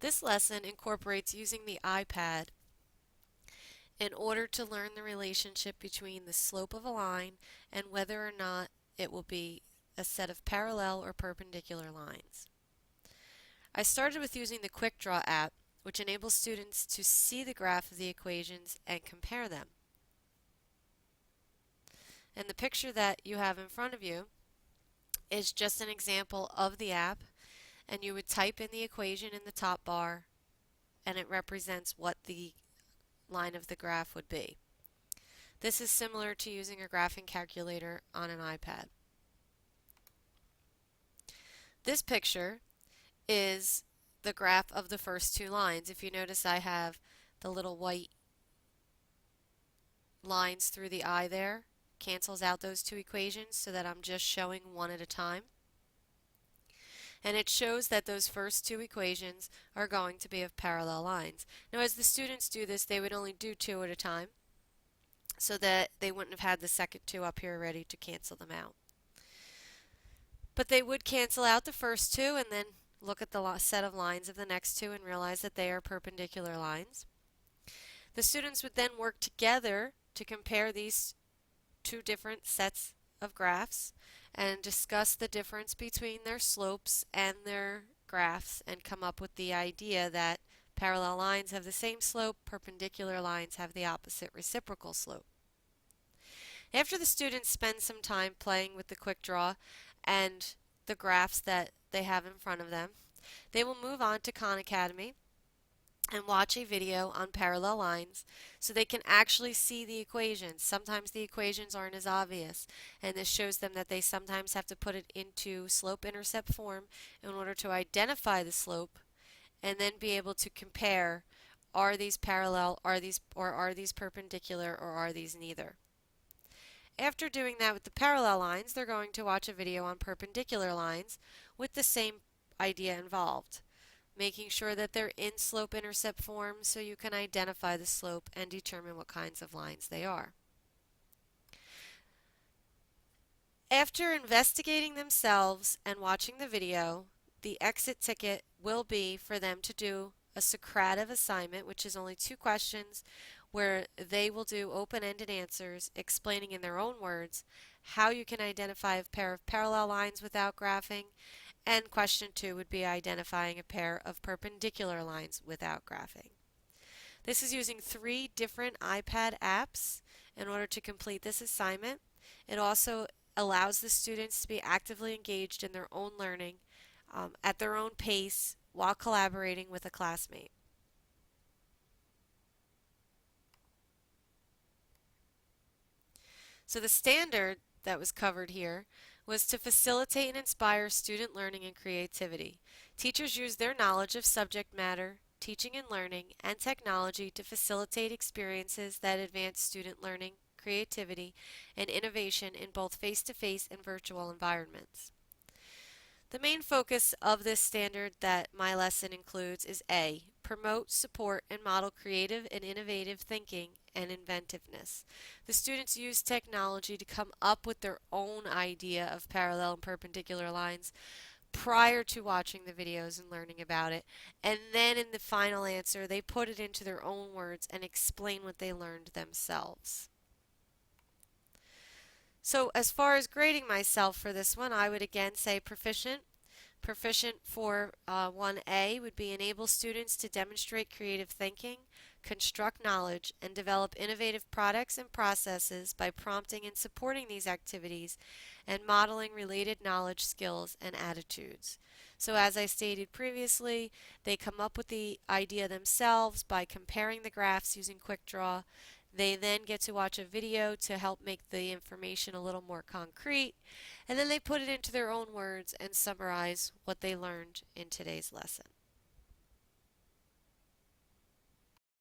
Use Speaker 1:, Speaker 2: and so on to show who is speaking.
Speaker 1: This lesson incorporates using the iPad in order to learn the relationship between the slope of a line and whether or not it will be a set of parallel or perpendicular lines. I started with using the Quick Draw app, which enables students to see the graph of the equations and compare them. And the picture that you have in front of you is just an example of the app, and you would type in the equation in the top bar, and it represents what the line of the graph would be. This is similar to using a graphing calculator on an iPad. This picture is the graph of the first two lines. If you notice, I have the little white lines through the eye there. Cancels out those two equations so that I'm just showing one at a time. And it shows that those first two equations are going to be of parallel lines. Now, as the students do this, they would only do two at a time so that they wouldn't have had the second two up here ready to cancel them out. But they would cancel out the first two and then look at the set of lines of the next two and realize that they are perpendicular lines. The students would then work together to compare these two different sets of graphs and discuss the difference between their slopes and their graphs and come up with the idea that parallel lines have the same slope, perpendicular lines have the opposite reciprocal slope. After the students spend some time playing with the quick draw and the graphs that they have in front of them, they will move on to Khan Academy and watch a video on parallel lines so they can actually see the equations. Sometimes the equations aren't as obvious, and this shows them that they sometimes have to put it into slope-intercept form in order to identify the slope and then be able to compare, are these parallel, are these perpendicular, or are these neither. After doing that with the parallel lines, they're going to watch a video on perpendicular lines with the same idea involved, making sure that they're in slope-intercept form so you can identify the slope and determine what kinds of lines they are. After investigating themselves and watching the video, the exit ticket will be for them to do a Socrative assignment, which is only 2 questions where they will do open-ended answers explaining in their own words how you can identify a pair of parallel lines without graphing, and question 2 would be identifying a pair of perpendicular lines without graphing. This is using 3 different iPad apps in order to complete this assignment. It also allows the students to be actively engaged in their own learning at their own pace while collaborating with a classmate. So the standard that was covered here was to facilitate and inspire student learning and creativity. Teachers use their knowledge of subject matter, teaching and learning, and technology to facilitate experiences that advance student learning, creativity, and innovation in both face-to-face and virtual environments. The main focus of this standard that my lesson includes is A, promote, support, and model creative and innovative thinking and inventiveness. The students use technology to come up with their own idea of parallel and perpendicular lines prior to watching the videos and learning about it, and then in the final answer they put it into their own words and explain what they learned themselves. So as far as grading myself for this one, I would again say proficient. Proficient for 1A would be enable students to demonstrate creative thinking, construct knowledge, and develop innovative products and processes by prompting and supporting these activities and modeling related knowledge, skills, and attitudes. So as I stated previously, they come up with the idea themselves by comparing the graphs using Quick Draw. They then get to watch a video to help make the information a little more concrete, and then they put it into their own words and summarize what they learned in today's lesson.